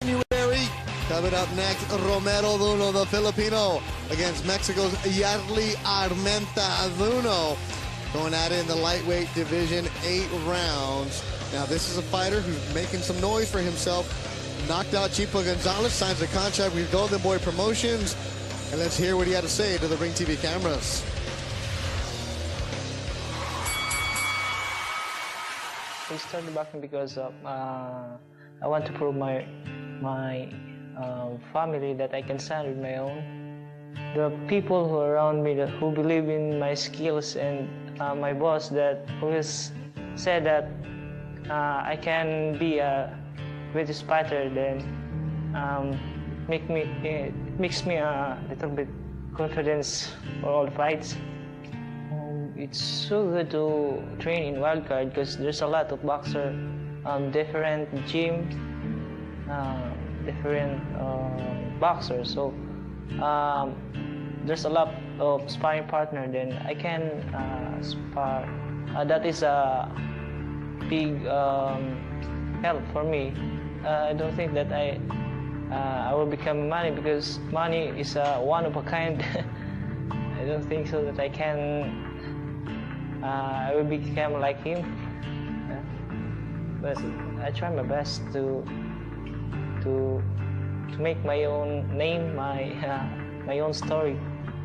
January. Coming up next, Romero Duno, the Filipino, against Mexico's Yardley Armenta Duno. Going at it in the lightweight division, 8 rounds. Now, this is a fighter who's making some noise for himself. Knocked out Chipo Gonzalez, signs a contract with Golden Boy Promotions. And let's hear what he had to say to the Ring TV cameras. I started boxing because I want to prove my family that I can stand with my own. The people who are around me who believe in my skills, and my boss that always said that I can be a greatest fighter, then it makes me a little bit confidence for all the fights. It's so good to train in Wildcard because there's a lot of boxers, different gym, different boxers. So there's a lot of sparring partner. Then I can spar. That is a big help for me. I don't think that I will become Manny because Manny is one of a kind. I don't think so that I will become like him. But I try my best to make my own name, my own story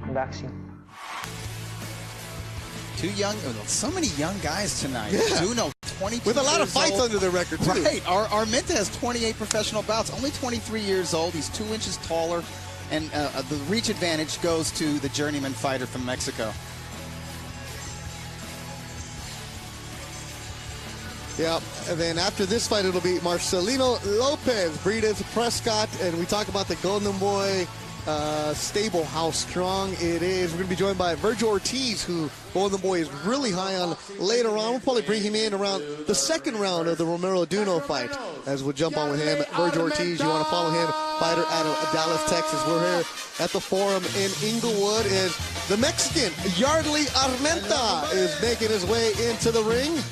in boxing. So many young guys tonight. Yeah. Duno, 22 with a lot of years fights old. under the record, too. Right. Armenta has 28 professional bouts, only 23 years old. He's 2 inches taller, and the reach advantage goes to the journeyman fighter from Mexico. Yeah, and then after this fight, it'll be Marcelino Lopez, Breedis Prescott, and we talk about the Golden Boy stable, how strong it is. We're going to be joined by Virgil Ortiz, who Golden Boy is really high on later on. We'll probably bring him in around the second round of the Romero Duno fight, as we'll jump on with him. Virgil Ortiz, you want to follow him, fighter out of Dallas, Texas. We're here at the Forum in Inglewood, and the Mexican Yardley Armenta is making his way into the ring.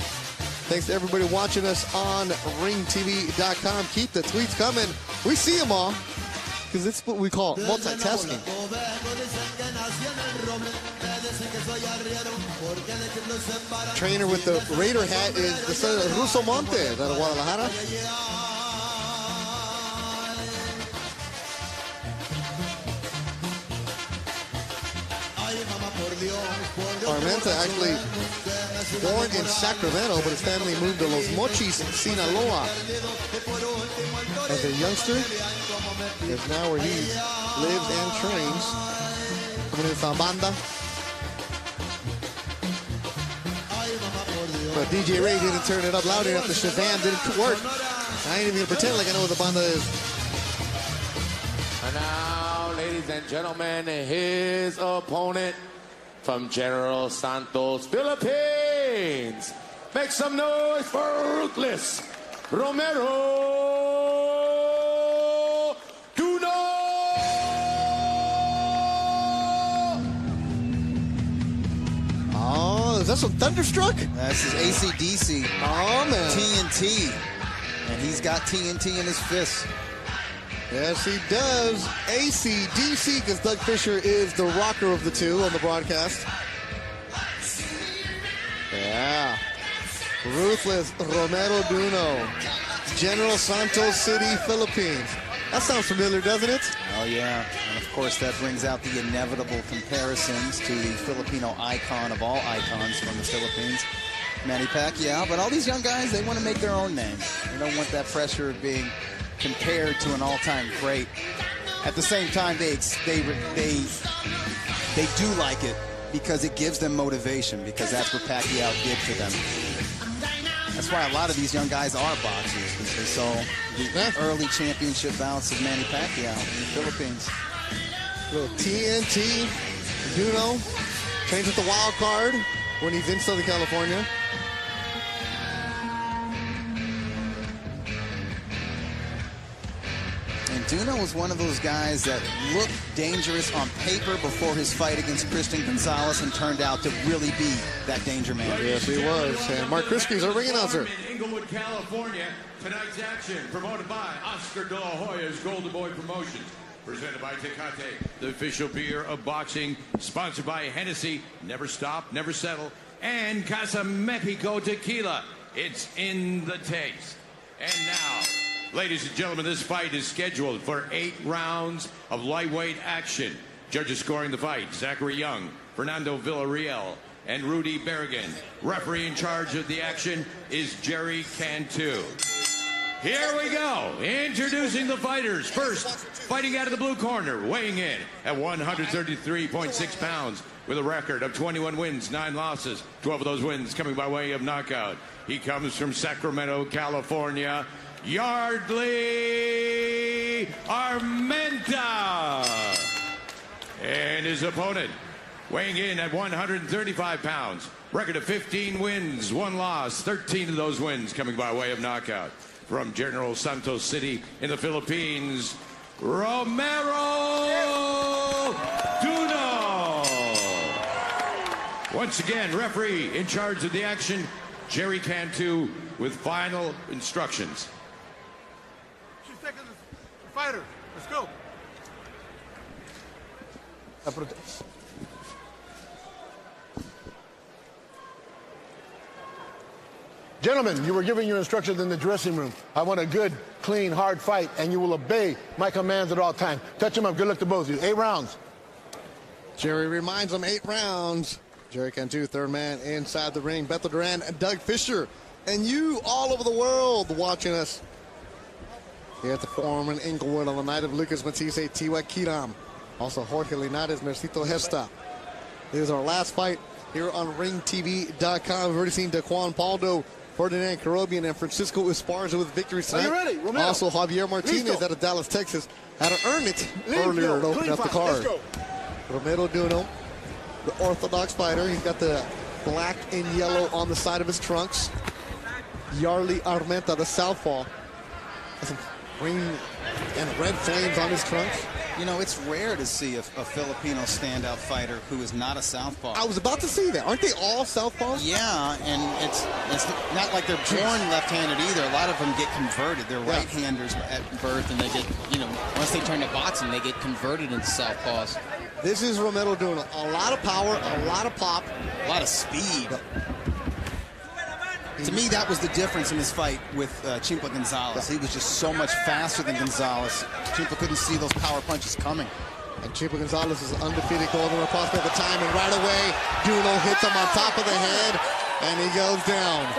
Thanks to everybody watching us on ringtv.com. Keep the tweets coming. We see them all, because it's what we call multitasking. Trainer with the Raider hat is the son of Russo Montes out of Guadalajara. Armenta actually born in Sacramento, but his family moved to Los Mochis, Sinaloa. As a youngster, is now where he lives and trains. Coming in from Banda. But DJ Ray didn't turn it up loud enough. The Shazam didn't work. I ain't even gonna pretend like I know what the Banda is. And now, ladies and gentlemen, his opponent from General Santos, Philippines. Make some noise for Ruthless, Romero Duno! Oh, is that some Thunderstruck? That's his AC/DC. Oh, man. TNT. And he's got TNT in his fist. Yes, he does. AC/DC, because Doug Fisher is the rocker of the two on the broadcast. Yeah. Ruthless, Romero Duno, General Santos City, Philippines. That sounds familiar, doesn't it? Oh, yeah. And, of course, that brings out the inevitable comparisons to the Filipino icon of all icons from the Philippines, Manny Pacquiao. But all these young guys, they want to make their own name. They don't want that pressure of being compared to an all-time great. At the same time, they do like it because it gives them motivation, because that's what Pacquiao did for them. That's why a lot of these young guys are boxers, because they saw the early championship bouts of Manny Pacquiao in the Philippines. Little TNT, Duno, trains with the wild card when he's in Southern California. And Duno was one of those guys that looked dangerous on paper before his fight against Christian Gonzalez and turned out to really be that danger man. Yes, he was. And Mark Kriske is our ring announcer. Inglewood, California. Tonight's action promoted by Oscar De La Hoya's Golden Boy Promotions. Presented by Tecate, the official beer of boxing. Sponsored by Hennessy, Never Stop, Never Settle. And Casa Mexico Tequila. It's in the taste. And now, ladies and gentlemen, this fight is scheduled for 8 rounds of lightweight action. Judges scoring the fight, Zachary Young, Fernando Villarreal, and Rudy Berrigan. Referee in charge of the action is Jerry Cantu. Here we go. Introducing the fighters. First, fighting out of the blue corner, weighing in at 133.6 pounds with a record of 21 wins, 9 losses, 12 of those wins coming by way of knockout. He comes from Sacramento, California, Yardley Armenta. And his opponent, weighing in at 135 pounds, record of 15 wins, 1 loss, 13 of those wins coming by way of knockout. From General Santos City in the Philippines, Romero Duno. Once again, referee in charge of the action, Jerry Cantu, with final instructions. 2 seconds, fighter, let's go. Gentlemen, you were given your instructions in the dressing room. I want a good, clean, hard fight, and you will obey my commands at all times. Touch him up. Good luck to both of you. 8 rounds. Jerry reminds them 8 rounds. Jerry Cantu, third man inside the ring. Beto Duran and Doug Fisher. And you all over the world watching us here at the Forum in Inglewood on the night of Lucas Matisse, Tiwa Kiram. Also Jorge Linares, Mercito Gesta. This is our last fight here on ringtv.com. We've already seen Daquan Paldo, Ferdinand Carobian, and Francisco Esparza with victories tonight. Are you ready, Romero? Also, Javier Martinez Listo. out of Dallas, Texas, had to earn it earlier to open up the card. Romero Duno, the orthodox fighter. He's got the black and yellow on the side of his trunks. Yardley Armenta, the southpaw, has some green and red flames on his trunks. You know, it's rare to see a Filipino standout fighter who is not a southpaw. I was about to say that. Aren't they all southpaws? Yeah, and it's not like they're born left-handed either. A lot of them get converted. They're right-handers at birth, and they get, you know, once they turn to boxing, they get converted into southpaws. This is Romero Duno. A lot of power, a lot of pop. A lot of speed. To me, that was the difference in this fight with Chimpa Gonzalez. He was just so much faster than Gonzalez. Chimpa couldn't see those power punches coming. And Chimpa Gonzalez is undefeated Golden prospect at the time, and right away, Duno hits him on top of the head, and he goes down.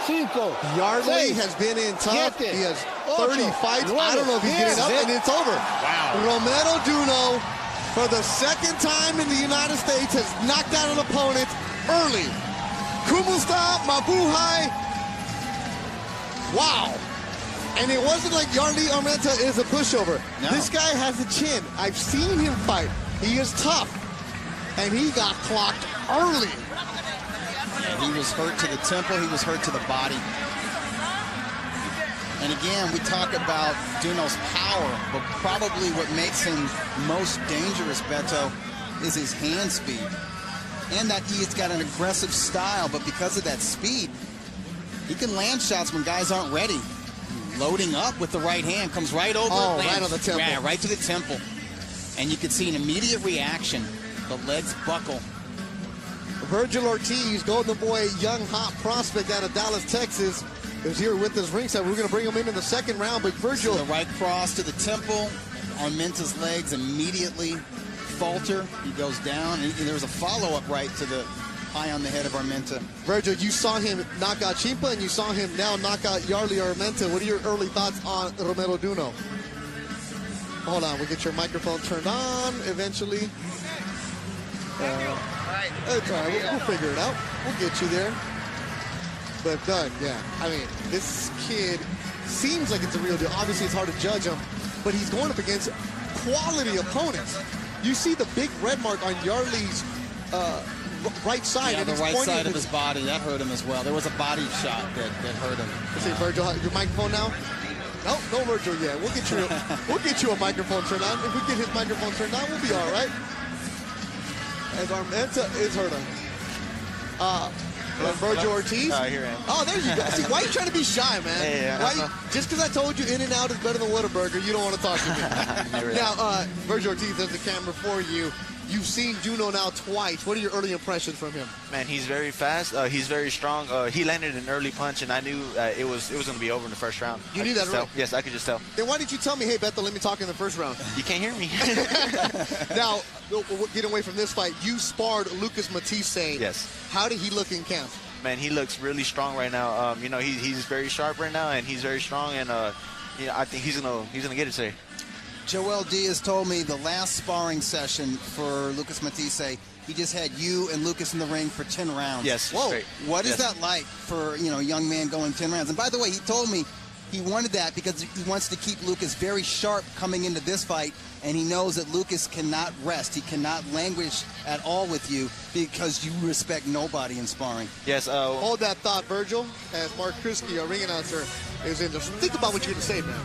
3, 4, 5, Yardley 6, has been in tough. 7, He has 30 fights. 9, I don't know if he's getting up, and it's over. Wow. Romero Duno, for the second time in the United States, has knocked out an opponent early. Kumusta Mabuhay. Wow. And it wasn't like Yardley Armenta is a pushover. No. This guy has a chin. I've seen him fight. He is tough. And he got clocked early. Yeah, he was hurt to the temple. He was hurt to the body. And again, we talk about Duno's power, but probably what makes him most dangerous, Beto, is his hand speed. And that he's got an aggressive style, but because of that speed, he can land shots when guys aren't ready. Loading up with the right hand, comes right over. Oh, lands, right on the temple. Yeah, right to the temple. And you can see an immediate reaction. The legs buckle. Virgil Ortiz, Golden Boy, young hot prospect out of Dallas, Texas, is here with us ringside. We're going to bring him in the second round, but Virgil... So the right cross to the temple. Armenta's legs immediately falter. He goes down, and there's a follow-up right to the high on the head of Armenta. Virgil, you saw him knock out Chimpa, and you saw him now knock out Yardley Armenta. What are your early thoughts on Romero Duno? Hold on, we'll get your microphone turned on eventually. It's all right, we'll figure it out. We'll get you there. But Doug, yeah, I mean, this kid seems like it's a real deal. Obviously, it's hard to judge him, but he's going up against quality opponents. You see the big red mark on Yardley's right side. Yeah, and the he's right pointing side of his body, that hurt him as well. There was a body shot that hurt him. Let's see, Virgil, your microphone now? No, no, Virgil, yeah. We'll get you a microphone turned on. If we get his microphone turned on, we'll be all right. As Armenta is hurting. Virgil Ortiz? Here I am. Oh, there you go. See, why are you trying to be shy, man? Hey, Just because I told you In-N-Out is better than Whataburger, you don't want to talk to me. Now, Virgil Ortiz, there's the camera for you. You've seen Duno now twice. What are your early impressions from him? Man, he's very fast. He's very strong. He landed an early punch, and I knew it was going to be over in the first round. You knew that, right? Yes, I could just tell. Then why didn't you tell me, hey, Beto, let me talk in the first round? You can't hear me. Now, getting away from this fight, you sparred Lucas Matisse. Yes. How did he look in camp? Man, he looks really strong right now. You know, he's very sharp right now, and he's very strong, and you know, I think he's gonna get it today. Joel Diaz told me the last sparring session for Lucas Matisse, he just had you and Lucas in the ring for 10 rounds. Yes. Whoa. Great. What is that like for, you know, a young man going 10 rounds? And by the way, he told me he wanted that because he wants to keep Lucas very sharp coming into this fight, and he knows that Lucas cannot rest. He cannot languish at all with you because you respect nobody in sparring. Yes. Hold that thought, Virgil, as Mark Krisky, our ring announcer, is in. Just think about what you're going to say, man.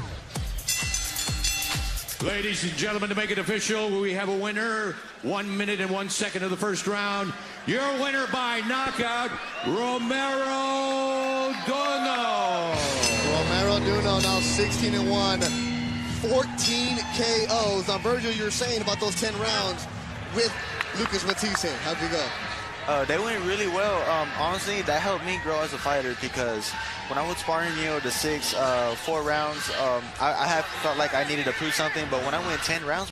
Ladies and gentlemen, to make it official, we have a winner. 1 minute and 1 second of the first round. Your winner by knockout, Romero Duno. Romero Duno now 16-1, 14 KOs. Now, Virgil, you're saying about those 10 rounds with Lucas Matisse. How'd you go? They went really well. Honestly, that helped me grow as a fighter because when I was sparring, you know, the 4 rounds, I felt like I needed to prove something. But when I went 10 rounds,